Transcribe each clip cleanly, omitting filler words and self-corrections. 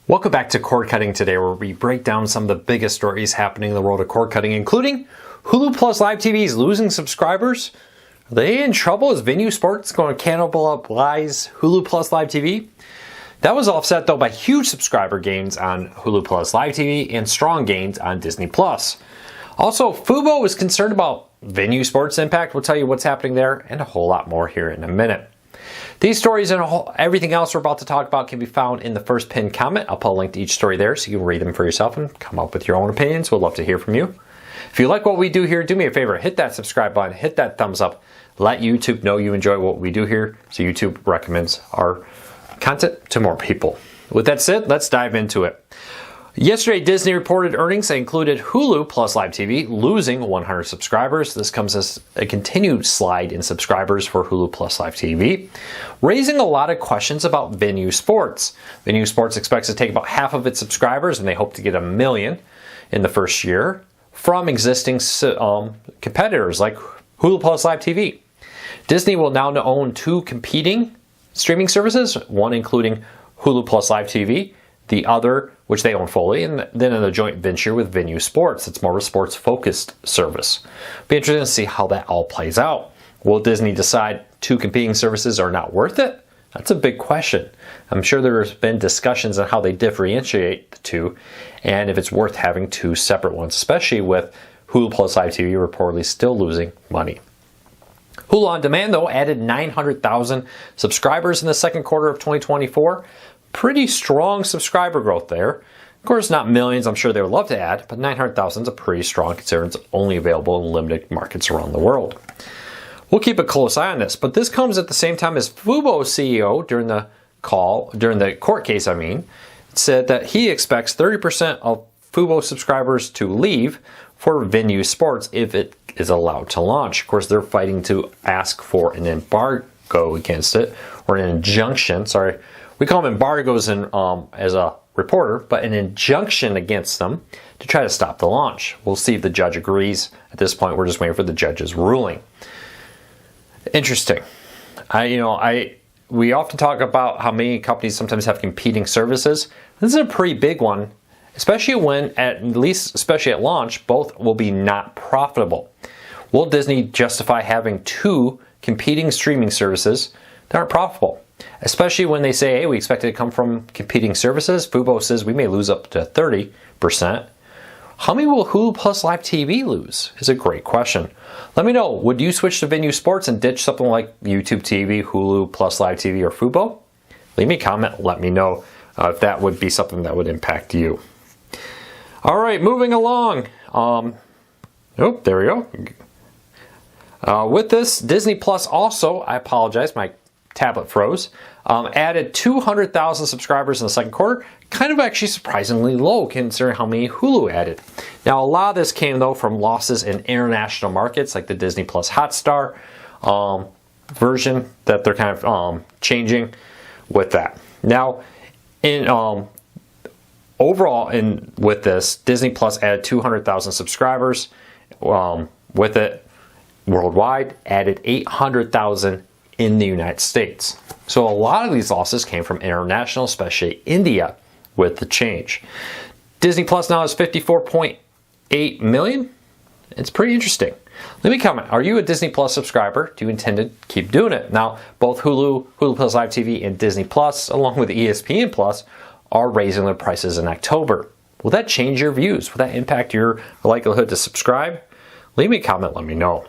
Welcome back to Cord Cutting today, where we break down some of the biggest stories happening in the world of cord cutting, including Hulu Plus Live TV is losing subscribers. Are they in trouble? Is Venu Sports going to cannibalize Hulu Plus Live TV? That was offset, though, by huge subscriber gains on Hulu Plus Live TV and strong gains on Disney Plus. Also, Fubo is concerned about Venu Sports' impact. We'll tell you what's happening there and a whole lot more here in a minute. These stories and everything else we're about to talk about can be found in the first pinned comment. I'll put a link to each story there so you can read them for yourself and come up with your own opinions. We'd love to hear from you. If you like what we do here, do me a favor, hit that subscribe button, hit that thumbs up. Let YouTube know you enjoy what we do here so YouTube recommends our content to more people. With that said, let's dive into it. Yesterday, Disney reported earnings that included Hulu Plus Live TV losing 100 subscribers. This comes as a continued slide in subscribers for Hulu Plus Live TV, raising a lot of questions about Venu Sports. Venu Sports expects to take about half of its subscribers, and they hope to get 1 million in the first year from existing competitors like Hulu Plus Live TV. Disney will now own 2 competing streaming services, one including Hulu Plus Live TV, the other, which they own fully, and then in a joint venture with Venu Sports. It's more of a sports-focused service. Be interesting to see how that all plays out. Will Disney decide 2 competing services are not worth it? That's a big question. I'm sure there's been discussions on how they differentiate the 2, and if it's worth having 2 separate ones, especially with Hulu Plus Live TV reportedly still losing money. Hulu On Demand, though, added 900,000 subscribers in the second quarter of 2024. Pretty strong subscriber growth there. Of course, not millions, I'm sure they would love to add, but 900,000 is a pretty strong considering it's only available in limited markets around the world. We'll keep a close eye on this, but this comes at the same time as Fubo's CEO during the court case, said that he expects 30% of Fubo subscribers to leave for Venu Sports if it is allowed to launch. Of course, they're fighting to ask for an embargo against it, or an injunction, sorry. We call them embargoes as a reporter, but an injunction against them to try to stop the launch. We'll see if the judge agrees. At this point, we're just waiting for the judge's ruling. Interesting. We often talk about how many companies sometimes have competing services. This is a pretty big one, especially when, especially at launch, both will be not profitable. Will Disney justify having 2 competing streaming services that aren't profitable? Especially when they say, hey, we expect it to come from competing services. Fubo says we may lose up to 30%. How many will Hulu Plus Live TV lose? Is a great question. Let me know, would you switch to Venu Sports and ditch something like YouTube TV, Hulu Plus Live TV, or Fubo? Leave me a comment, let me know if that would be something that would impact you. All right, moving along. There we go. With this, Disney Plus also, I apologize, my tablet froze, added 200,000 subscribers in the second quarter. Kind of actually surprisingly low considering how many Hulu added. Now, a lot of this came, though, from losses in international markets like the Disney Plus Hotstar version that they're kind of changing with that. Now, overall, with this, Disney Plus added 200,000 subscribers. With it, worldwide, added 800,000 in the United States. So a lot of these losses came from international, especially India, with the change. Disney Plus now has 54.8 million. It's pretty interesting. Let me comment. Are you a Disney Plus subscriber? Do you intend to keep doing it? Now, both Hulu Plus Live TV, and Disney Plus, along with ESPN Plus, are raising their prices in October. Will that change your views? Will that impact your likelihood to subscribe? Leave me a comment. Let me know.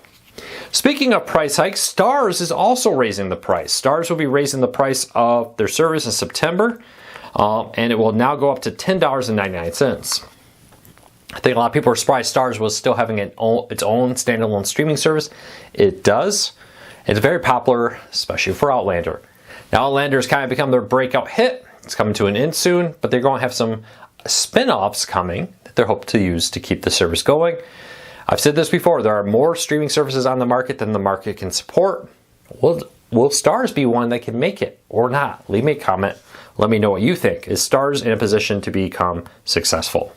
Speaking of price hikes, Starz is also raising the price. Starz will be raising the price of their service in September, and it will now go up to $10.99. I think a lot of people are surprised Starz was still having its own standalone streaming service. It does. It's very popular, especially for Outlander. Now, Outlander has kind of become their breakout hit. It's coming to an end soon, but they're going to have some spin-offs coming that they're hoping to use to keep the service going. I've said this before, there are more streaming services on the market than the market can support. Will Starz be one that can make it or not? Leave me a comment. Let me know what you think. Is Starz in a position to become successful?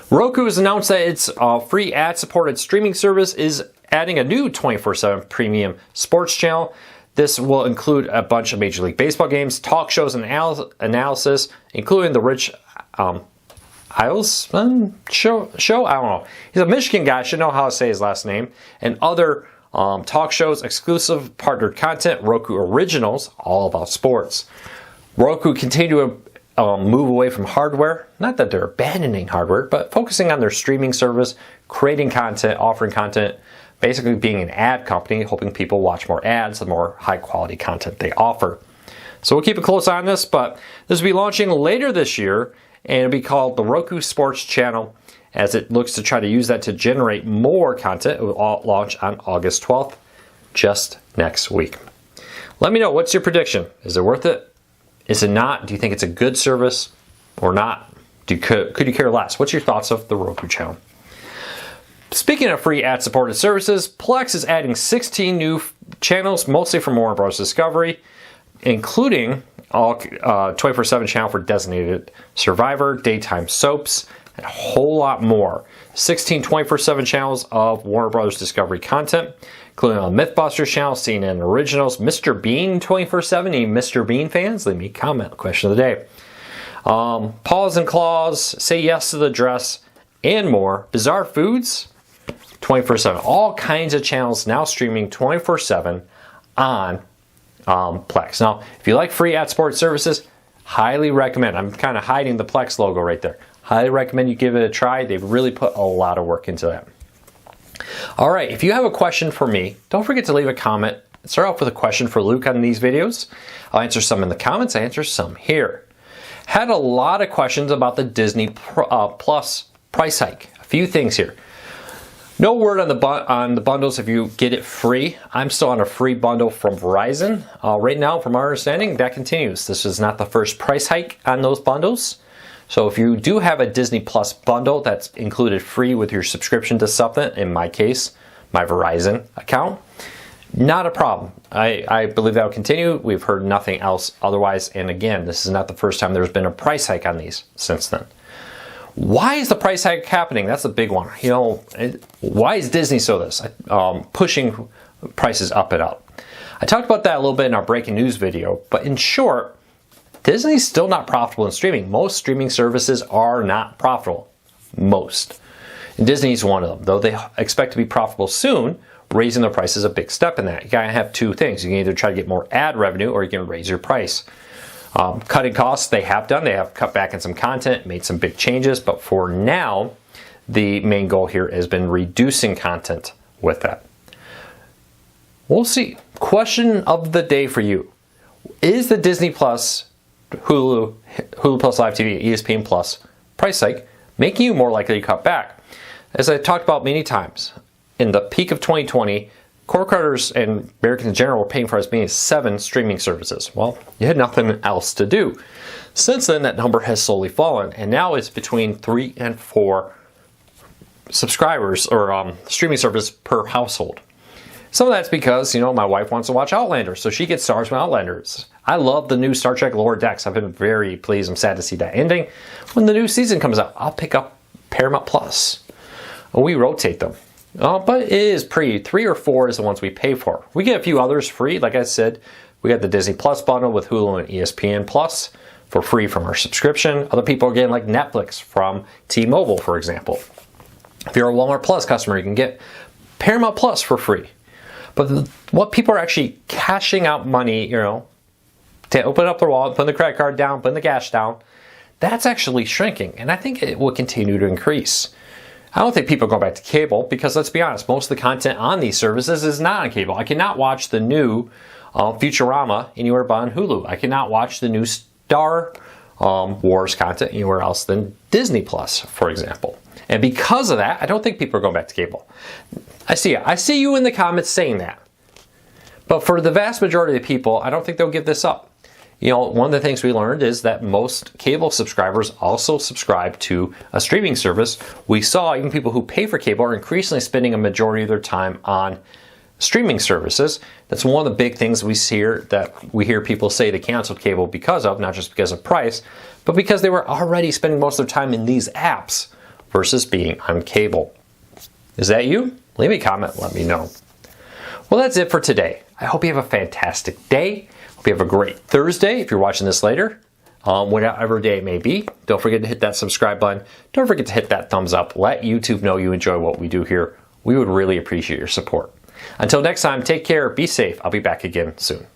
Roku has announced that its free ad-supported streaming service is adding a new 24/7 premium sports channel. This will include a bunch of Major League Baseball games, talk shows, and analysis, including the Rich Eilsman show. I don't know. He's a Michigan guy. I should know how to say his last name. And other talk shows, exclusive partnered content, Roku Originals, all about sports. Roku continue to move away from hardware. Not that they're abandoning hardware, but focusing on their streaming service, creating content, offering content, basically being an ad company, hoping people watch more ads, the more high quality content they offer. So we'll keep a close eye on this, but this will be launching later this year, and it'll be called the Roku Sports channel, as it looks to try to use that to generate more content. It will launch on August 12th, just next week. Let me know, what's your prediction? Is it worth it? Is it not? Do you think it's a good service or not? Could you care less? What's your thoughts of the Roku channel? Speaking of free ad-supported services, Plex is adding 16 new channels, mostly from Warner Bros. Discovery, including all 24/7 channel for designated Survivor, daytime soaps, and a whole lot more. 16 24/7 channels of Warner Bros. Discovery content, including a Mythbusters channel, CNN Originals, Mr. Bean 24/7. Any Mr. Bean fans? Leave me a comment. Question of the day. Paws and Claws, Say Yes to the Dress, and more. Bizarre Foods, 24/7. All kinds of channels now streaming 24/7 on Plex. Now, if you like free ad-supported services, highly recommend. I'm kind of hiding the Plex logo right there. Highly recommend you give it a try. They've really put a lot of work into that. All right, if you have a question for me, don't forget to leave a comment. Start off with a question for Luke on these videos. I'll answer some in the comments. I answer some here. Had a lot of questions about the Disney Plus price hike. A few things here. No word on the bundles if you get it free. I'm still on a free bundle from Verizon. Right now, from our understanding, that continues. This is not the first price hike on those bundles. So if you do have a Disney Plus bundle that's included free with your subscription to something, in my case, my Verizon account, not a problem. I believe that will continue. We've heard nothing else otherwise. And again, this is not the first time there's been a price hike on these since then. Why is the price hike happening? That's a big one. You know, why is Disney pushing prices up and up? I talked about that a little bit in our breaking news video, but in short, Disney's still not profitable in streaming. Most streaming services are not profitable. Most. And Disney's one of them. Though they expect to be profitable soon, raising their price is a big step in that. You gotta have two things. You can either try to get more ad revenue or you can raise your price. Cutting costs, they have done. They have cut back on some content, made some big changes, but for now, the main goal here has been reducing content with that. We'll see. Question of the day for you. Is the Disney Plus, Hulu Plus Live TV, ESPN Plus price hike making you more likely to cut back? As I talked about many times, in the peak of 2020, cord cutters and Americans in general were paying for as many as 7 streaming services. Well, you had nothing else to do. Since then, that number has slowly fallen, and now it's between 3 and 4 subscribers or streaming service per household. Some of that's because, you know, my wife wants to watch Outlander, so she gets Stars from Outlanders. I love the new Star Trek Lower Decks. I've been very pleased. I'm sad to see that ending. When the new season comes out, I'll pick up Paramount Plus. We rotate them. But it is 3 or 4 is the ones we pay for. We get a few others free. Like I said, we got the Disney Plus bundle with Hulu and ESPN Plus for free from our subscription. Other people are getting like Netflix from T-Mobile, for example. If you're a Walmart Plus customer, you can get Paramount Plus for free. But what people are actually cashing out money, you know, to open up their wallet, putting the credit card down, putting the cash down, that's actually shrinking. And I think it will continue to increase. I don't think people go back to cable because, let's be honest, most of the content on these services is not on cable. I cannot watch the new Futurama anywhere but on Hulu. I cannot watch the new Star Wars content anywhere else than Disney Plus, for example. And because of that, I don't think people are going back to cable. I see you in the comments saying that. But for the vast majority of the people, I don't think they'll give this up. You know, one of the things we learned is that most cable subscribers also subscribe to a streaming service. We saw even people who pay for cable are increasingly spending a majority of their time on streaming services. That's one of the big things we hear people say they canceled cable because of, not just because of price, but because they were already spending most of their time in these apps versus being on cable. Is that you? Leave me a comment, let me know. Well, that's it for today. I hope you have a fantastic day. Hope you have a great Thursday if you're watching this later. Whatever day it may be. Don't forget to hit that subscribe button. Don't forget to hit that thumbs up. Let YouTube know you enjoy what we do here. We would really appreciate your support. Until next time, take care, be safe. I'll be back again soon.